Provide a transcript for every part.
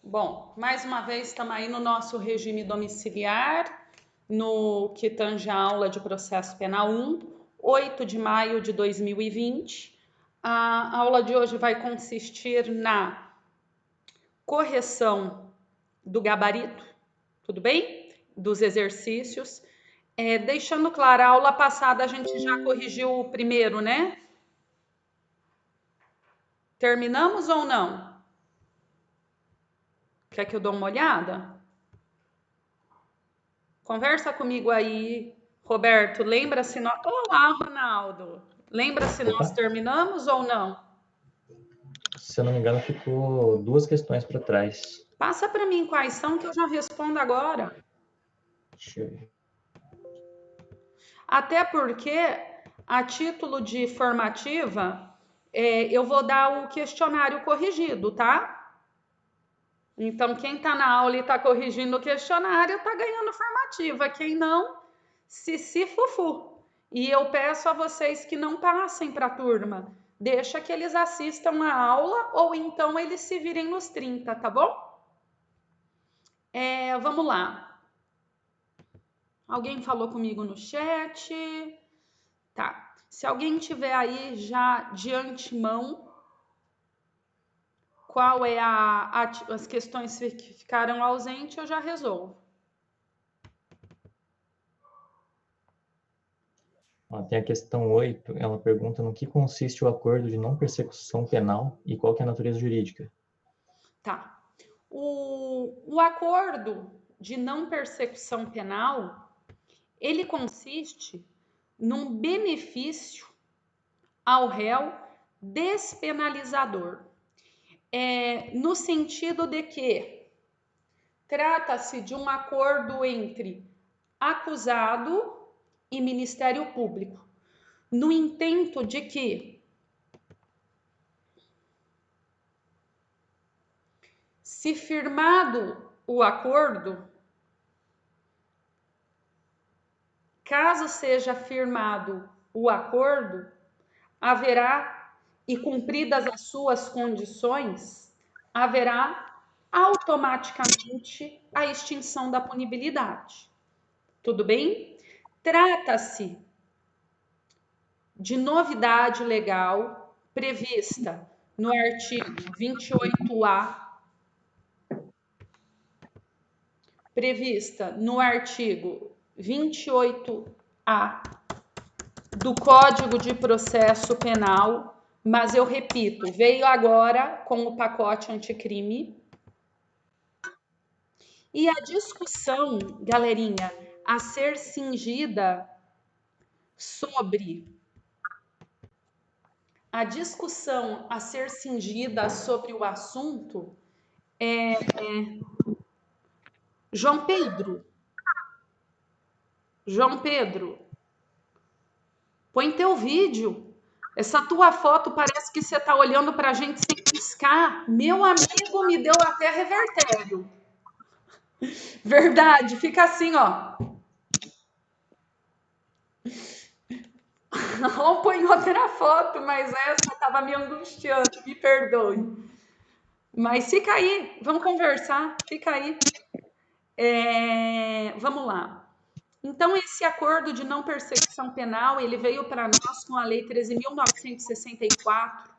Bom, mais uma vez estamos aí no nosso regime domiciliar, no que tange a aula de processo penal 1, 8 de maio de 2020. A aula de hoje vai consistir na correção do gabarito, tudo bem? Dos exercícios. Deixando claro, a aula passada a gente já corrigiu o primeiro, né? Terminamos ou não? Quer que eu dê uma olhada? Conversa comigo aí, Roberto. Lembra se nós. Olá, Ronaldo. Lembra se nós Opa, terminamos ou não? se eu não me engano, ficou duas questões para trás. Passa para mim quais são que eu já respondo agora. Deixa eu ver. Até porque, a título de formativa, eu vou dar o questionário corrigido, tá? Então, quem está na aula e está corrigindo o questionário está ganhando formativa. Quem não, se fufu. E eu peço a vocês que não passem para a turma. Deixa que eles assistam a aula ou então eles se virem nos 30, tá bom? Vamos lá. Alguém falou comigo no chat? Tá. Se alguém tiver aí já de antemão, qual é as questões que ficaram ausentes, eu já resolvo. Ó, tem a questão 8, ela pergunta no que consiste o acordo de não persecução penal e qual que é a natureza jurídica. Tá. O acordo de não persecução penal, ele consiste num benefício ao réu despenalizador. No sentido de que trata-se de um acordo entre acusado e Ministério Público, no intento de que, se firmado o acordo, caso seja firmado o acordo, haverá, e cumpridas as suas condições, haverá automaticamente a extinção da punibilidade. Tudo bem? Trata-se de novidade legal prevista no artigo 28A, prevista no artigo 28A do Código de Processo Penal, mas eu repito, veio agora com o pacote anticrime. E a discussão, galerinha, a ser cingida sobre o assunto João Pedro. João Pedro, põe teu vídeo. Essa tua foto parece que você tá olhando pra gente sem piscar. Meu amigo, me deu até revertério. Verdade, fica assim, ó. Não põe outra foto, mas essa tava me angustiando, me perdoe. Mas fica aí, vamos conversar, fica aí. Vamos lá. Então, esse acordo de não persecução penal, ele veio para nós com a Lei 13.964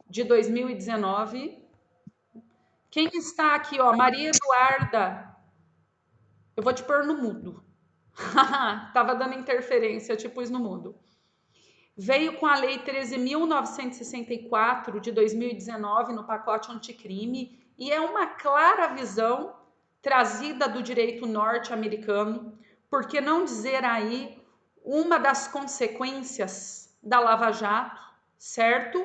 de 2019. Quem está aqui, ó, Maria Eduarda, eu vou te pôr no mudo. Tava dando interferência, eu te pus no mudo. Veio com a Lei 13.964 de 2019 no pacote anticrime e é uma clara visão trazida do direito norte-americano, por que não dizer aí uma das consequências da Lava Jato, certo?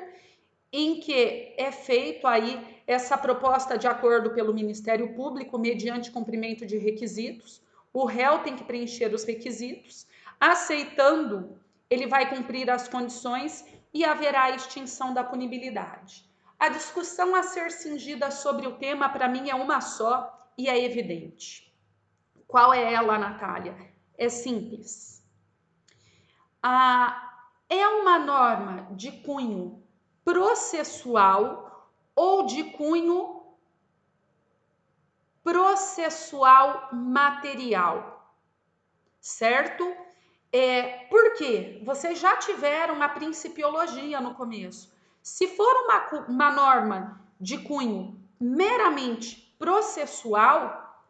Em que é feito aí essa proposta de acordo pelo Ministério Público mediante cumprimento de requisitos. O réu tem que preencher os requisitos, aceitando, ele vai cumprir as condições e haverá a extinção da punibilidade. A discussão a ser cingida sobre o tema, para mim, é uma só e é evidente. Qual é ela, Natália? É simples. É uma norma de cunho processual ou de cunho processual material, certo? Por quê? Vocês já tiveram a principiologia no começo. Se for uma norma de cunho meramente processual,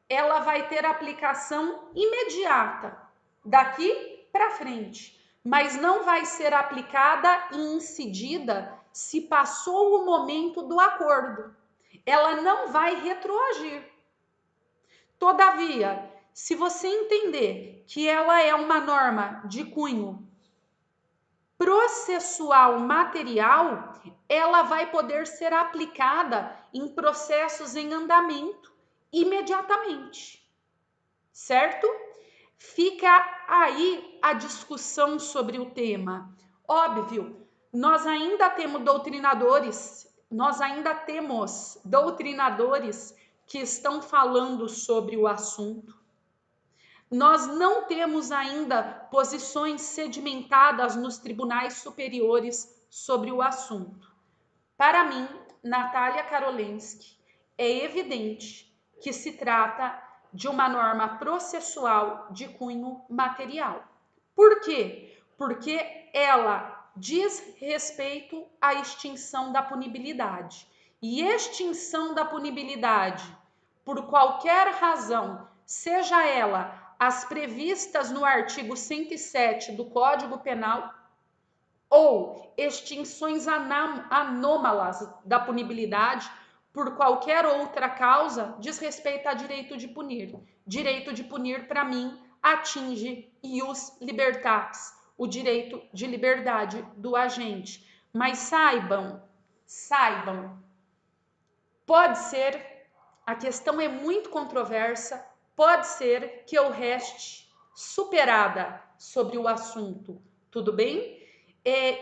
ela vai ter aplicação imediata, daqui para frente, mas não vai ser aplicada e incidida se passou o momento do acordo. Ela não vai retroagir. Todavia, se você entender que ela é uma norma de cunho processual material, ela vai poder ser aplicada em processos em andamento imediatamente, certo? Fica aí a discussão sobre o tema. Óbvio, nós ainda temos doutrinadores que estão falando sobre o assunto. Nós não temos ainda posições sedimentadas nos tribunais superiores sobre o assunto. Para mim, Natália Karolensky, é evidente que se trata de uma norma processual de cunho material. Por quê? Porque ela diz respeito à extinção da punibilidade. E extinção da punibilidade, por qualquer razão, seja ela as previstas no artigo 107 do Código Penal, ou extinções anômalas da punibilidade, por qualquer outra causa, diz respeito a direito de punir. Direito de punir, para mim, atinge ius libertatis, o direito de liberdade do agente. Mas saibam, pode ser, a questão é muito controversa, pode ser que eu reste superada sobre o assunto, tudo bem?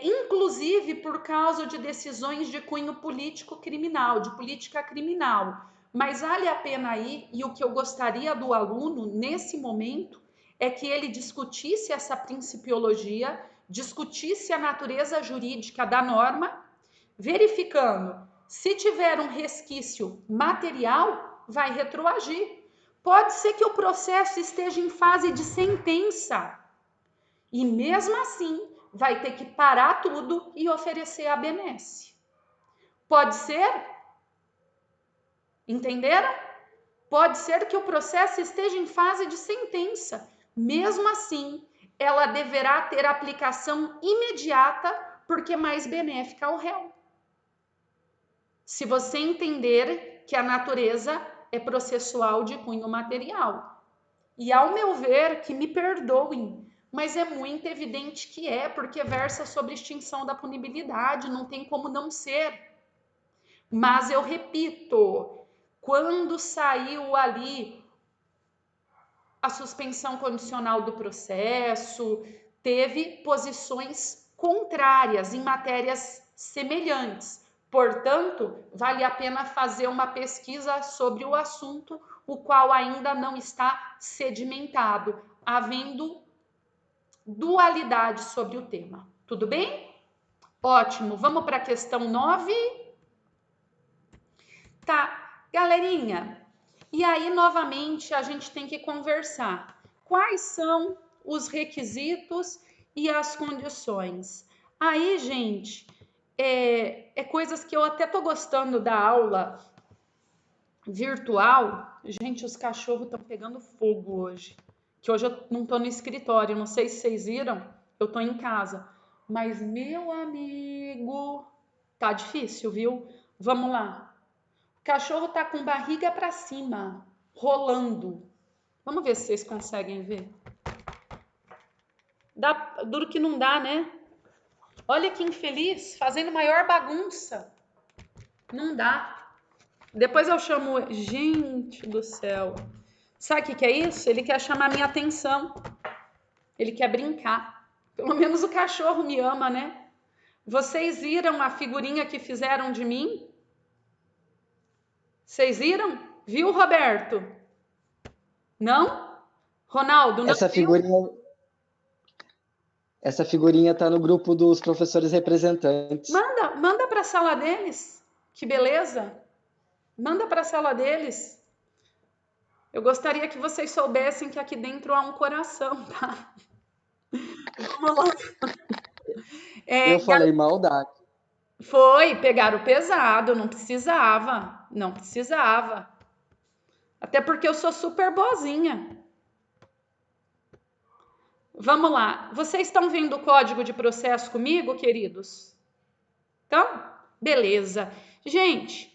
Inclusive por causa de decisões de cunho político-criminal, de política criminal. Mas vale a pena aí, e o que eu gostaria do aluno, nesse momento, é que ele discutisse essa principiologia, discutisse a natureza jurídica da norma, verificando se tiver um resquício material, vai retroagir. Pode ser que o processo esteja em fase de sentença e mesmo assim vai ter que parar tudo e oferecer a benesse. Pode ser? Entenderam? Pode ser que o processo esteja em fase de sentença. Mesmo assim, ela deverá ter aplicação imediata porque é mais benéfica ao réu. Se você entender que a natureza é processual de cunho material. E ao meu ver, que me perdoem, mas é muito evidente que porque versa sobre extinção da punibilidade, não tem como não ser. Mas eu repito, quando saiu ali a suspensão condicional do processo, teve posições contrárias em matérias semelhantes. Portanto, vale a pena fazer uma pesquisa sobre o assunto, o qual ainda não está sedimentado, havendo dualidade sobre o tema. Tudo bem? Ótimo. Vamos para a questão 9? Tá, galerinha. E aí, novamente, a gente tem que conversar. Quais são os requisitos e as condições? Aí, gente, coisas que eu até tô gostando da aula virtual. Gente, os cachorros estão pegando fogo hoje. Que hoje eu não tô no escritório, não sei se vocês viram, eu tô em casa. Mas, meu amigo, tá difícil, viu? Vamos lá. O cachorro tá com barriga para cima, rolando. Vamos ver se vocês conseguem ver. Duro que não dá, né? Olha que infeliz, fazendo maior bagunça. Não dá. Depois eu chamo... Gente do céu. Sabe o que é isso? Ele quer chamar minha atenção. Ele quer brincar. Pelo menos o cachorro me ama, né? Vocês viram a figurinha que fizeram de mim? Vocês viram? Viu, Roberto? Não? Ronaldo, não viu? Essa figurinha tá no grupo dos professores representantes. Manda para a sala deles. Que beleza. Manda para a sala deles. Eu gostaria que vocês soubessem que aqui dentro há um coração, tá? Vamos lá. Eu falei maldade. Foi, pegaram pesado, não precisava, não precisava. Até porque eu sou super boazinha. Vamos lá. Vocês estão vendo o código de processo comigo, queridos? Então, beleza. Gente,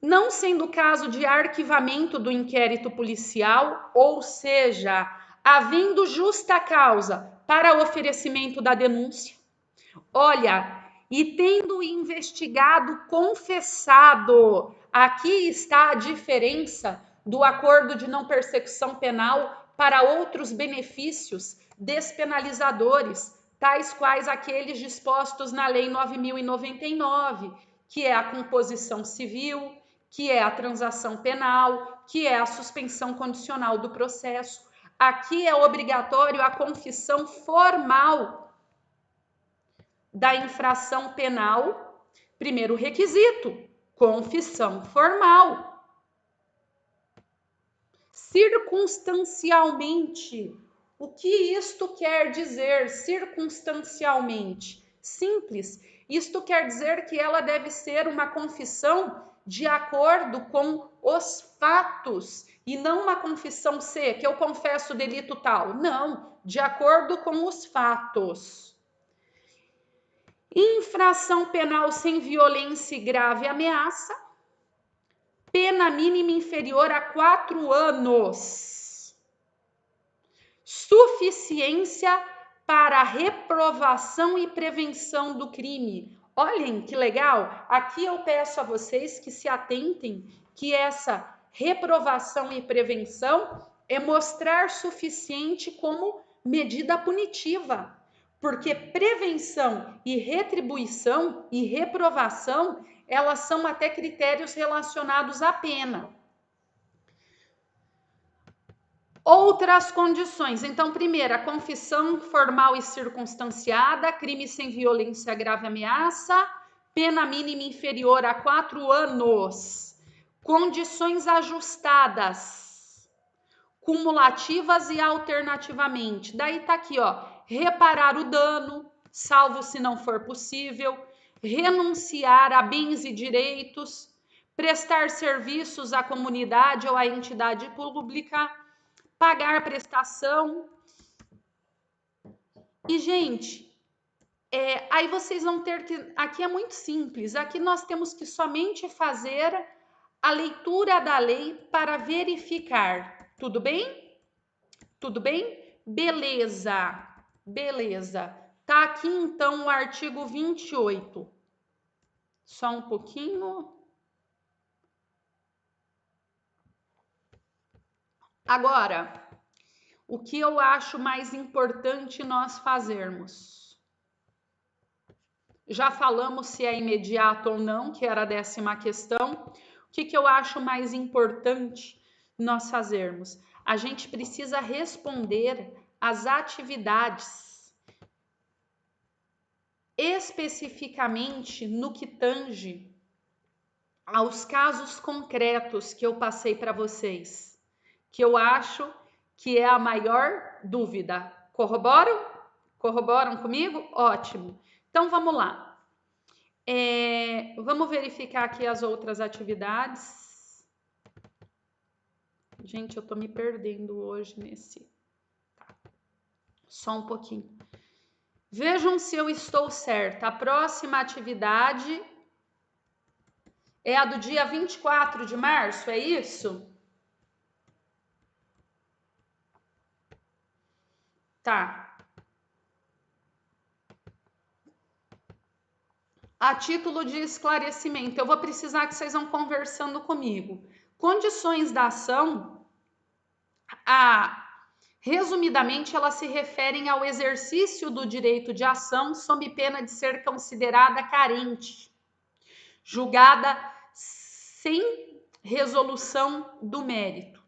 não sendo caso de arquivamento do inquérito policial, ou seja, havendo justa causa para oferecimento da denúncia, olha, e tendo investigado confessado, aqui está a diferença do acordo de não persecução penal para outros benefícios despenalizadores, tais quais aqueles dispostos na Lei 9.099, que é a composição civil, que é a transação penal, que é a suspensão condicional do processo. Aqui é obrigatório a confissão formal da infração penal. Primeiro requisito, confissão formal. Circunstancialmente, o que isto quer dizer circunstancialmente? Simples, isto quer dizer que ela deve ser uma confissão de acordo com os fatos e não uma confissão C, que eu confesso o delito tal. Não, de acordo com os fatos. Infração penal sem violência e grave ameaça, pena mínima inferior a 4 anos. Suficiência para reprovação e prevenção do crime. Olhem que legal, aqui eu peço a vocês que se atentem que essa reprovação e prevenção é mostrar suficiente como medida punitiva. Porque prevenção e retribuição e reprovação, elas são até critérios relacionados à pena. Outras condições. Então, primeiro, a confissão formal e circunstanciada, crime sem violência, grave ameaça, pena mínima inferior a 4 anos. Condições ajustadas, cumulativas e alternativamente. Daí tá aqui, ó. Reparar o dano, salvo se não for possível, renunciar a bens e direitos, prestar serviços à comunidade ou à entidade pública, pagar prestação. E, gente, aí vocês vão ter que... Aqui é muito simples. Aqui nós temos que somente fazer a leitura da lei para verificar. Tudo bem? Tudo bem? Beleza. Beleza. Tá aqui, então, o artigo 28. Só um pouquinho. Agora, o que eu acho mais importante nós fazermos? Já falamos se é imediato ou não, que era a 10ª questão. O que eu acho mais importante nós fazermos? A gente precisa responder às atividades, especificamente no que tange aos casos concretos que eu passei para vocês, que eu acho que é a maior dúvida. Corroboram? Corroboram comigo? Ótimo. Então, vamos lá. Vamos verificar aqui as outras atividades. Gente, eu tô me perdendo hoje nesse... Tá. Só um pouquinho. Vejam se eu estou certa. A próxima atividade é a do dia 24 de março, é isso? Tá. A título de esclarecimento, eu vou precisar que vocês vão conversando comigo. Condições da ação, resumidamente, elas se referem ao exercício do direito de ação sob pena de ser considerada carente, julgada sem resolução do mérito.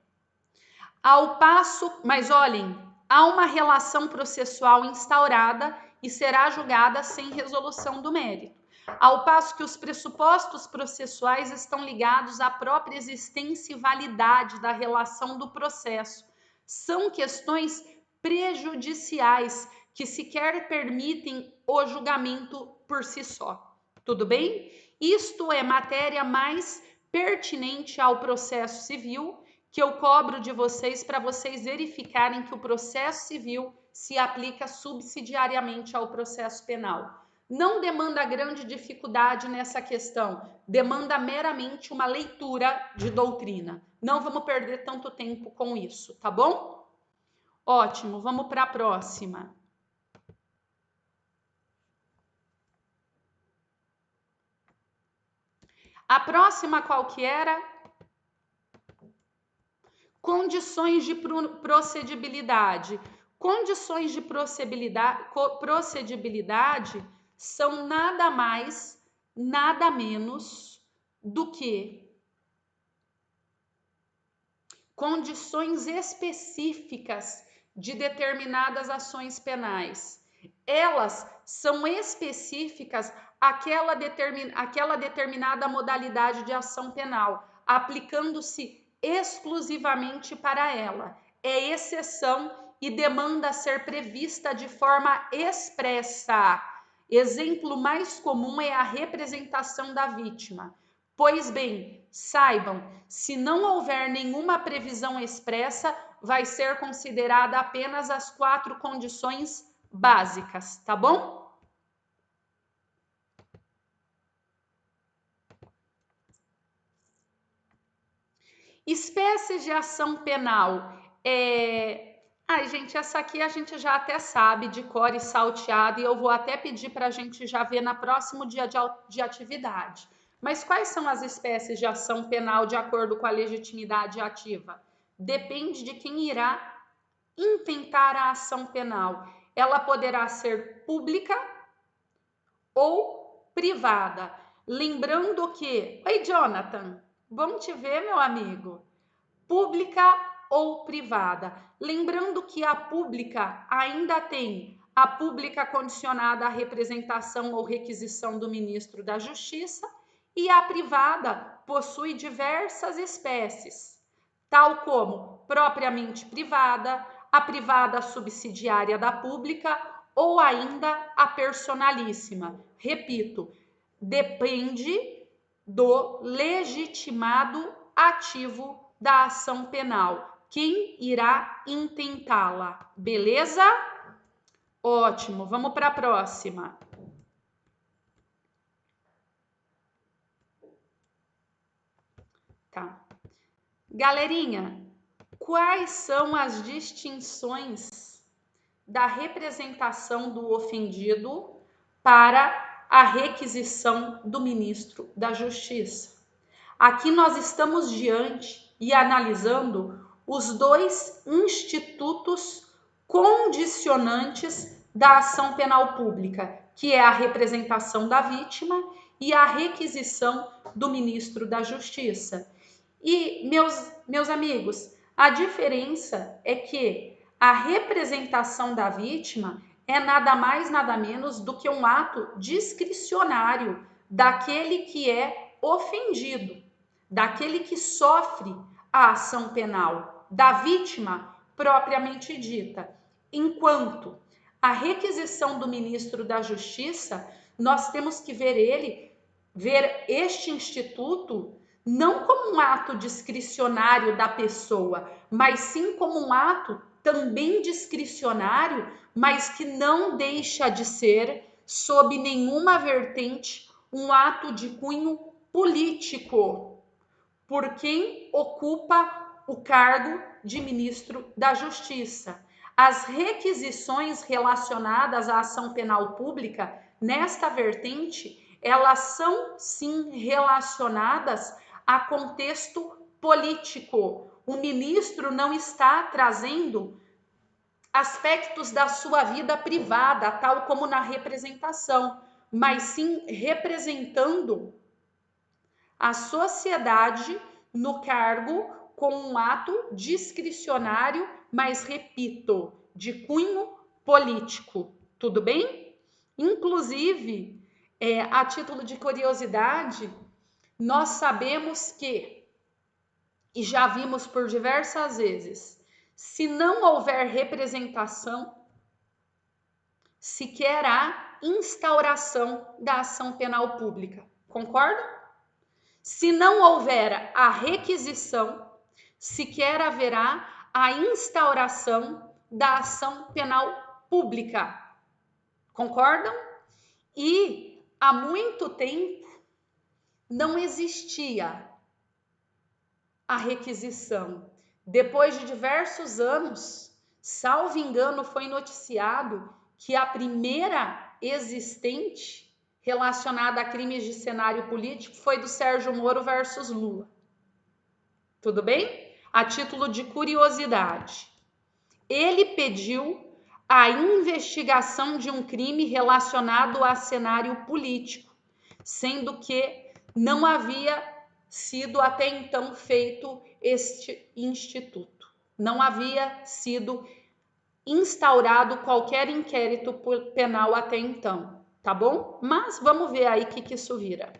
Ao passo, mas olhem, há uma relação processual instaurada e será julgada sem resolução do mérito. Ao passo que os pressupostos processuais estão ligados à própria existência e validade da relação do processo. São questões prejudiciais que sequer permitem o julgamento por si só. Tudo bem? Isto é matéria mais pertinente ao processo civil, que eu cobro de vocês para vocês verificarem que o processo civil se aplica subsidiariamente ao processo penal. Não demanda grande dificuldade nessa questão, demanda meramente uma leitura de doutrina. Não vamos perder tanto tempo com isso, tá bom? Ótimo, vamos para a próxima. A próxima qual que era? Condições de procedibilidade. Condições de procedibilidade são nada mais, nada menos do que condições específicas de determinadas ações penais. Elas são específicas àquela determinada modalidade de ação penal, aplicando-se exclusivamente para ela. É exceção e demanda ser prevista de forma expressa. Exemplo mais comum é a representação da vítima. Pois bem, saibam, se não houver nenhuma previsão expressa, vai ser considerada apenas as 4 condições básicas, tá bom? Espécies de ação penal. Ai, gente, essa aqui a gente já até sabe de cor e salteado, e eu vou até pedir para a gente já ver no próximo dia de atividade. Mas quais são as espécies de ação penal de acordo com a legitimidade ativa? Depende de quem irá intentar a ação penal. Ela poderá ser pública ou privada. Lembrando que... Oi, Jonathan, bom te ver, meu amigo. Pública ou privada. Lembrando que a pública ainda tem a pública condicionada à representação ou requisição do ministro da Justiça, e a privada possui diversas espécies, tal como propriamente privada, a privada subsidiária da pública ou ainda a personalíssima. Repito, depende do legitimado ativo da ação penal. Quem irá intentá-la? Beleza? Ótimo, vamos para a próxima. Tá. Galerinha, quais são as distinções da representação do ofendido para a requisição do ministro da Justiça? Aqui nós estamos diante e analisando os 2 institutos condicionantes da ação penal pública, que é a representação da vítima e a requisição do ministro da Justiça. E, meus amigos, a diferença é que a representação da vítima é nada mais, nada menos do que um ato discricionário daquele que é ofendido, daquele que sofre a ação penal, da vítima propriamente dita. Enquanto a requisição do ministro da Justiça, nós temos que ver este instituto não como um ato discricionário da pessoa, mas sim como um ato também discricionário, mas que não deixa de ser, sob nenhuma vertente, um ato de cunho político, por quem ocupa o cargo de ministro da Justiça. As requisições relacionadas à ação penal pública, nesta vertente, elas são sim relacionadas a contexto político. O ministro não está trazendo aspectos da sua vida privada, tal como na representação, mas sim representando a sociedade no cargo com um ato discricionário, mas repito, de cunho político. Tudo bem? Inclusive, A título de curiosidade, nós sabemos que, e já vimos por diversas vezes, se não houver representação, sequer há instauração da ação penal pública. Concorda? Se não houver a requisição, sequer haverá a instauração da ação penal pública. Concordam? E há muito tempo não existia a requisição. Depois de diversos anos, salvo engano, foi noticiado que a primeira existente relacionada a crimes de cenário político foi do Sérgio Moro versus Lula. Tudo bem? A título de curiosidade. Ele pediu a investigação de um crime relacionado a cenário político, sendo que não havia sido até então feito este instituto. Não havia sido instaurado qualquer inquérito penal até então, tá bom? Mas vamos ver aí o que isso vira.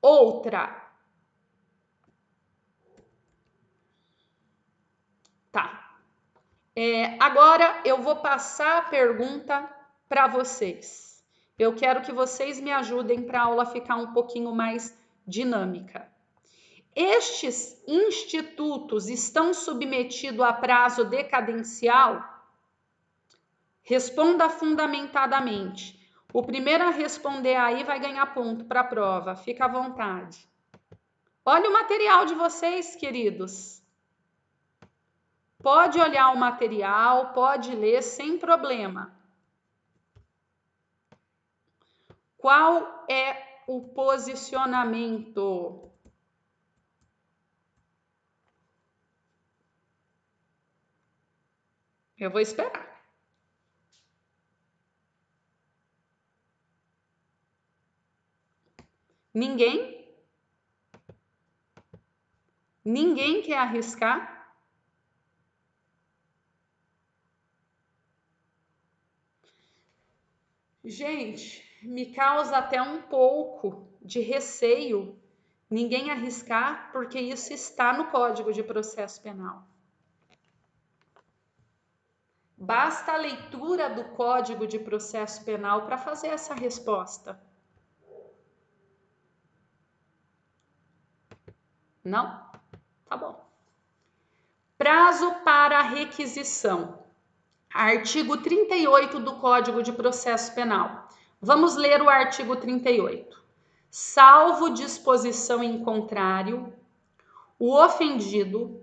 Outra. Tá. Agora eu vou passar a pergunta para vocês. Eu quero que vocês me ajudem para a aula ficar um pouquinho mais dinâmica. Estes institutos estão submetidos a prazo decadencial? Responda fundamentadamente. O primeiro a responder aí vai ganhar ponto para a prova. Fica à vontade. Olha o material de vocês, queridos. Pode olhar o material, pode ler sem problema. Qual é o posicionamento? Eu vou esperar. Ninguém? Ninguém quer arriscar? Gente, me causa até um pouco de receio ninguém arriscar, porque isso está no Código de Processo Penal. Basta a leitura do Código de Processo Penal para fazer essa resposta. Não? Tá bom. Prazo para requisição. Artigo 38 do Código de Processo Penal. Vamos ler o artigo 38. Salvo disposição em contrário, o ofendido,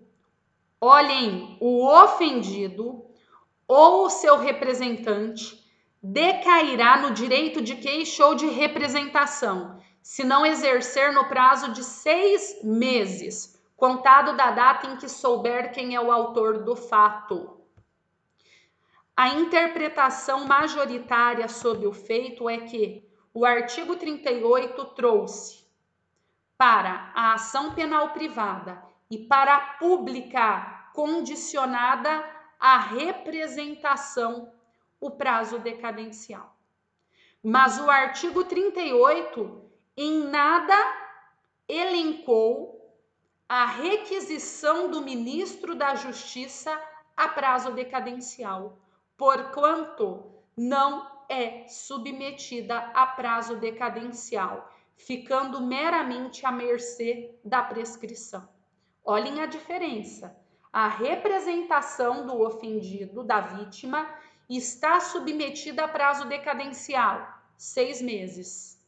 olhem, o ofendido ou o seu representante decairá no direito de queixa ou de representação, se não exercer no prazo de 6 meses, contado da data em que souber quem é o autor do fato. A interpretação majoritária sobre o feito é que o artigo 38 trouxe para a ação penal privada e para a pública condicionada à representação o prazo decadencial. Mas o artigo 38 em nada elencou a requisição do ministro da Justiça a prazo decadencial, porquanto não é submetida a prazo decadencial, ficando meramente à mercê da prescrição. Olhem a diferença. A representação do ofendido, da vítima, está submetida a prazo decadencial, 6 meses.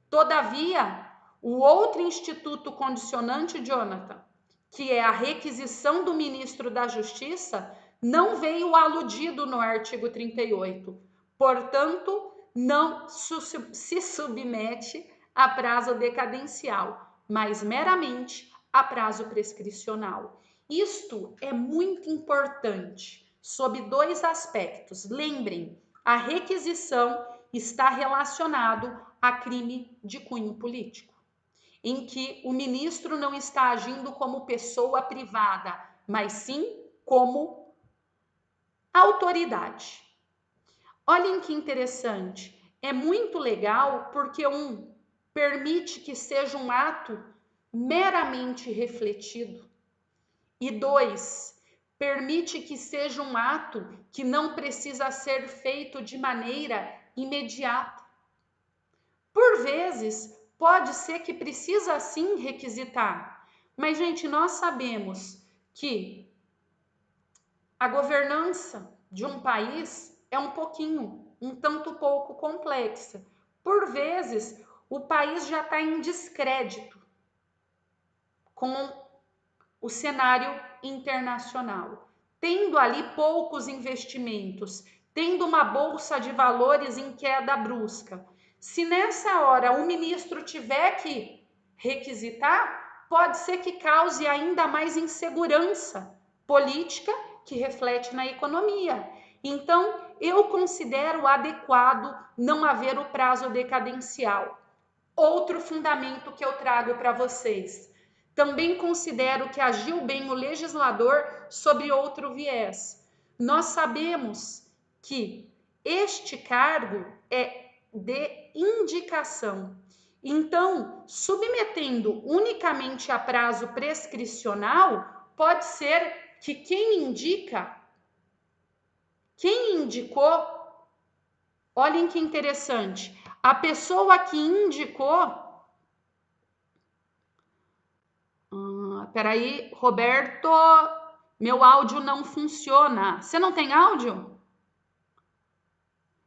Todavia, o outro instituto condicionante, Jonathan, que é a requisição do ministro da Justiça, não veio aludido no artigo 38. Portanto, não se submete a prazo decadencial, mas meramente a prazo prescricional. Isto é muito importante, sob 2 aspectos. Lembrem, a requisição está relacionado a crime de cunho político, em que o ministro não está agindo como pessoa privada, mas sim como autoridade. Olhem que interessante, é muito legal porque, permite que seja um ato meramente refletido. E 2, permite que seja um ato que não precisa ser feito de maneira imediata. Por vezes, pode ser que precisa sim requisitar, mas, gente, nós sabemos que a governança de um país é um tanto pouco complexa. Por vezes, o país já está em descrédito com o cenário internacional, tendo ali poucos investimentos, tendo uma bolsa de valores em queda brusca. Se nessa hora o ministro tiver que requisitar, pode ser que cause ainda mais insegurança política que reflete na economia. Então, eu considero adequado não haver o prazo decadencial. Outro fundamento que eu trago para vocês. Também considero que agiu bem o legislador sobre outro viés. Nós sabemos que este cargo é de indicação. Então, submetendo unicamente a prazo prescricional, pode ser que quem indicou, olhem que interessante, a pessoa que indicou. Peraí, Roberto, meu áudio não funciona. Você não tem áudio?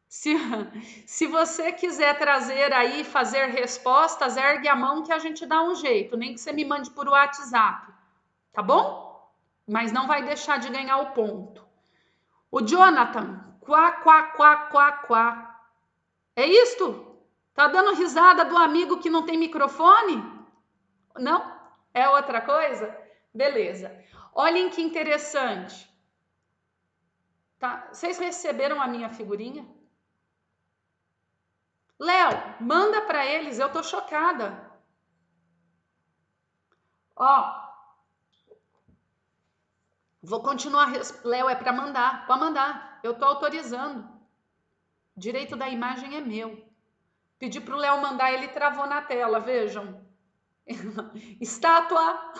Se você quiser trazer aí, fazer respostas, ergue a mão que a gente dá um jeito, nem que você me mande por WhatsApp, tá bom? Mas não vai deixar de ganhar o ponto. O Jonathan, quá, quá, quá, quá, quá. É isto? Tá dando risada do amigo que não tem microfone? Não? É outra coisa? Beleza. Olhem que interessante. Tá? Vocês receberam a minha figurinha? Léo, manda para eles, eu tô chocada. Ó, vou continuar. Léo, é para mandar, pode mandar. Eu tô autorizando. Direito da imagem é meu. Pedi pro Léo mandar, ele travou na tela, vejam. Estátua.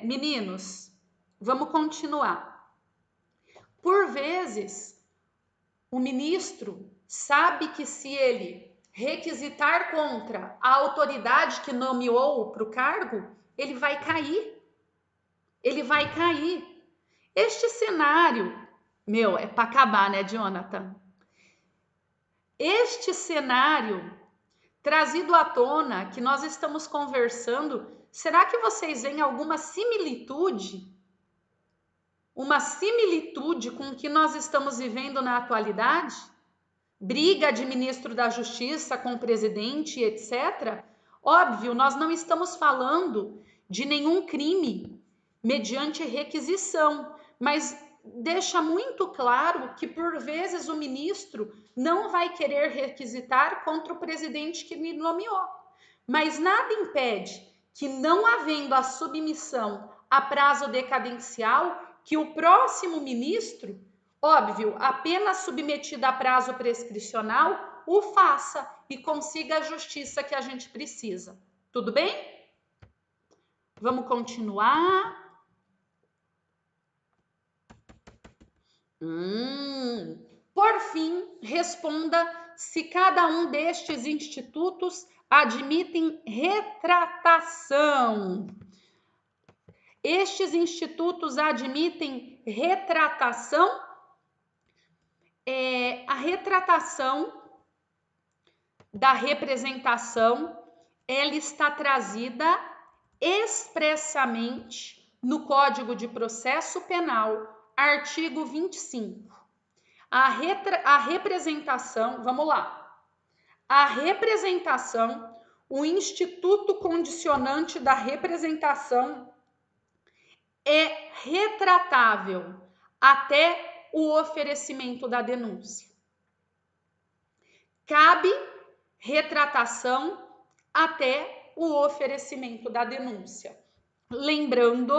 Meninos, vamos continuar. Por vezes, o ministro sabe que se ele requisitar contra a autoridade que nomeou para o cargo, ele vai cair. Ele vai cair. Este cenário, é para acabar, né, Jonathan? Este cenário trazido à tona, que nós estamos conversando, será que vocês veem alguma similitude? Uma similitude com o que nós estamos vivendo na atualidade? Briga de ministro da Justiça com o presidente, etc. Óbvio, nós não estamos falando de nenhum crime mediante requisição, mas deixa muito claro que, por vezes, o ministro não vai querer requisitar contra o presidente que lhe nomeou. Mas nada impede que, não havendo a submissão a prazo decadencial, que o próximo ministro, óbvio, apenas submetido a prazo prescricional, o faça e consiga a justiça que a gente precisa. Tudo bem? Vamos continuar. Por fim, responda se cada um destes institutos admitem retratação. Estes institutos admitem retratação? A retratação da representação, ela está trazida expressamente no Código de Processo Penal, artigo 25. A representação, vamos lá. A representação, o instituto condicionante da representação é retratável até o oferecimento da denúncia. Cabe retratação até o oferecimento da denúncia. Lembrando,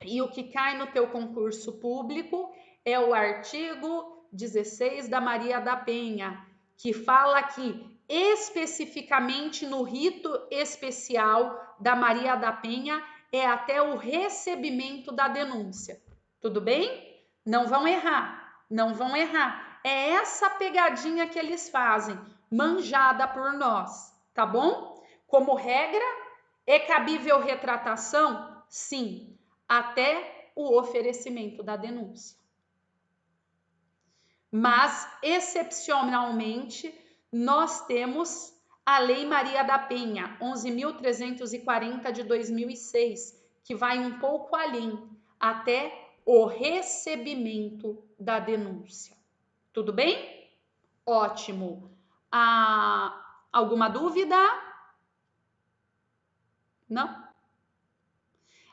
e o que cai no teu concurso público é o artigo 16 da Maria da Penha, que fala que especificamente no rito especial da Maria da Penha é até o recebimento da denúncia. Tudo bem? Não vão errar, não vão errar. É essa pegadinha que eles fazem, manjada por nós, tá bom? Como regra, é cabível retratação? Sim, até o oferecimento da denúncia. Mas, excepcionalmente, nós temos a Lei Maria da Penha, 11.340 de 2006, que vai um pouco além, até o recebimento da denúncia. Tudo bem? Ótimo. Alguma dúvida? Não?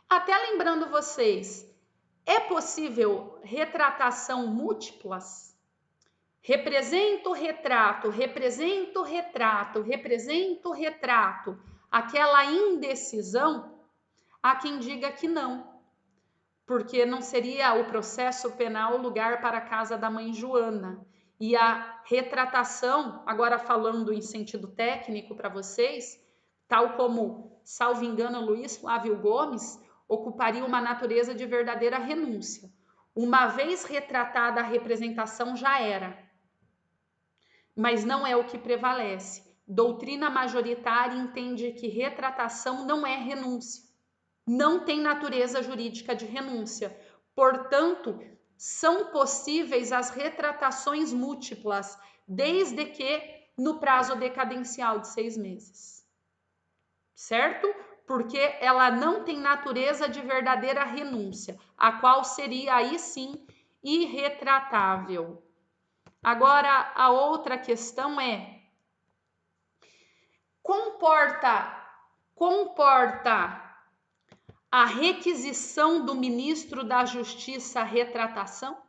Até lembrando vocês, é possível retratação múltiplas? Represento retrato, represento retrato, represento retrato. Aquela indecisão, há quem diga que não, porque não seria o processo penal lugar para a casa da mãe Joana. E a retratação, agora falando em sentido técnico para vocês, tal como, salvo engano, Luiz Flávio Gomes, ocuparia uma natureza de verdadeira renúncia. Uma vez retratada a representação, já era. Mas não é o que prevalece. Doutrina majoritária entende que retratação não é renúncia. Não tem natureza jurídica de renúncia. Portanto, são possíveis as retratações múltiplas, desde que no prazo decadencial de 6 meses. Certo? Porque ela não tem natureza de verdadeira renúncia, a qual seria aí sim irretratável. Agora, a outra questão é: comporta a requisição do ministro da Justiça a retratação?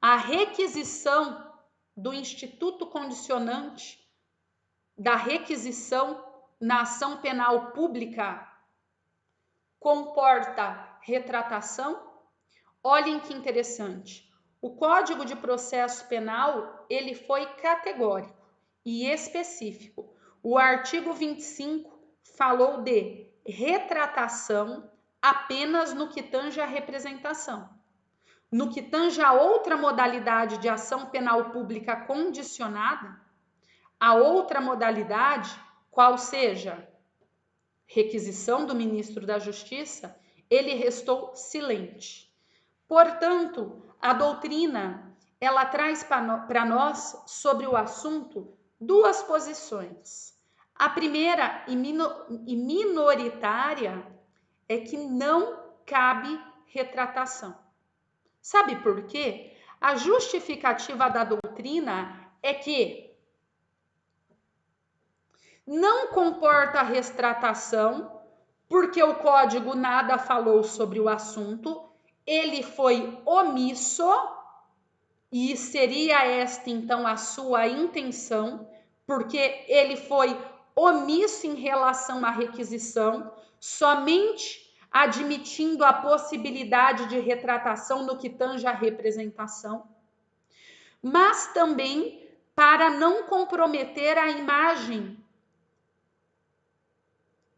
A requisição do instituto condicionante da requisição na ação penal pública comporta retratação? Olhem que interessante. O Código de Processo Penal, ele foi categórico e específico. O artigo 25 falou de retratação apenas no que tange a representação. No que tange a outra modalidade de ação penal pública condicionada, a outra modalidade, qual seja requisição do ministro da Justiça, ele restou silente. Portanto, a doutrina, ela traz para nós, sobre o assunto, duas posições. A primeira e minoritária é que não cabe retratação. Sabe por quê? A justificativa da doutrina é que não comporta retratação, porque o código nada falou sobre o assunto, ele foi omisso, e seria esta então a sua intenção, porque ele foi omisso em relação à requisição, somente admitindo a possibilidade de retratação no que tange à representação, mas também para não comprometer a imagem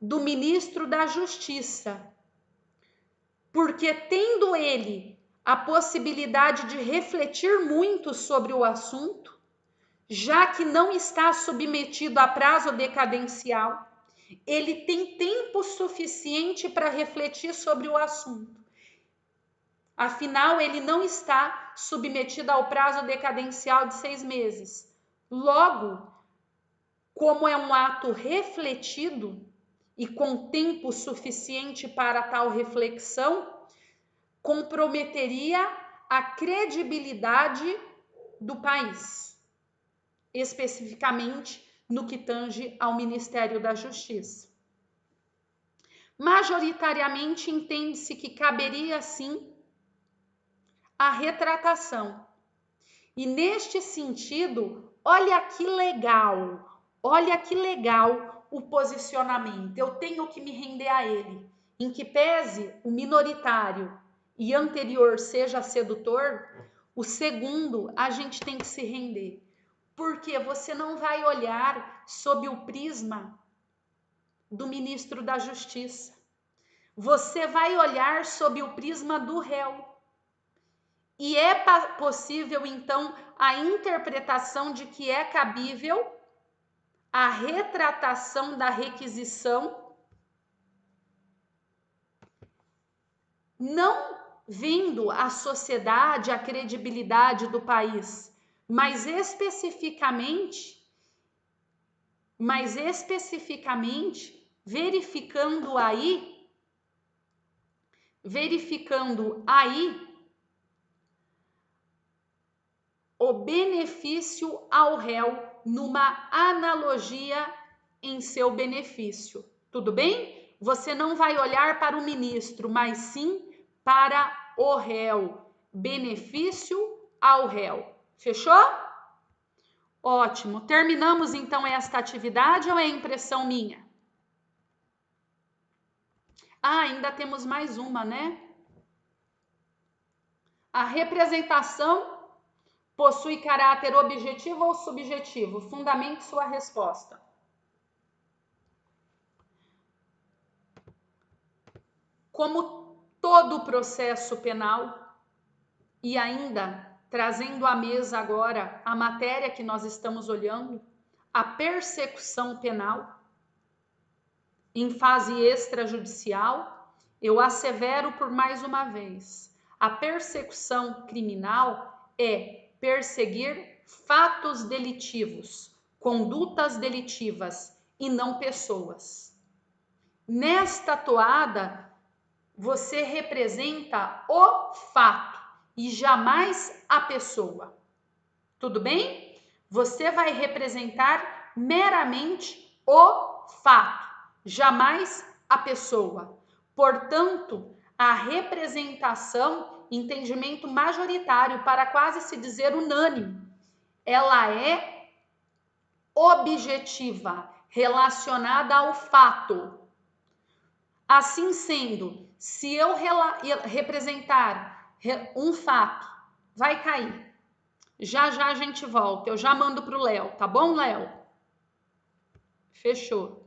do ministro da Justiça, porque tendo ele a possibilidade de refletir muito sobre o assunto, já que não está submetido a prazo decadencial, ele tem tempo suficiente para refletir sobre o assunto. Afinal, ele não está submetido ao prazo decadencial de 6 meses. Logo, como é um ato refletido e com tempo suficiente para tal reflexão, comprometeria a credibilidade do país, especificamente no que tange ao Ministério da Justiça. Majoritariamente entende-se que caberia, sim, a retratação. E neste sentido, olha que legal o posicionamento. Eu tenho que me render a ele. Em que pese o minoritário e anterior seja sedutor, O segundo, a gente tem que se render. Porque você não vai olhar sob o prisma do ministro da Justiça. Você vai olhar sob o prisma do réu. E é possível, então, a interpretação de que é cabível a retratação da requisição, não vendo a sociedade, a credibilidade do país, mas especificamente verificando aí o benefício ao réu numa analogia em seu benefício. Tudo bem? Você não vai olhar para o ministro, mas sim para o réu. Benefício ao réu. Fechou? Ótimo. Terminamos então esta atividade ou é impressão minha? Ah, ainda temos mais uma, né? A representação possui caráter objetivo ou subjetivo? Fundamente sua resposta. Como todo processo penal, e ainda trazendo à mesa agora a matéria que nós estamos olhando, a persecução penal, em fase extrajudicial, eu assevero por mais uma vez, a persecução criminal é perseguir fatos delitivos, condutas delitivas e não pessoas. Nesta toada, você representa o fato e jamais a pessoa. Tudo bem? Você vai representar meramente o fato, jamais a pessoa. Portanto, a representação, entendimento majoritário, para quase se dizer unânime, ela é objetiva, relacionada ao fato. Assim sendo, se eu representar um fato, vai cair. Já a gente volta. Eu já mando para o Léo, tá bom, Léo? Fechou.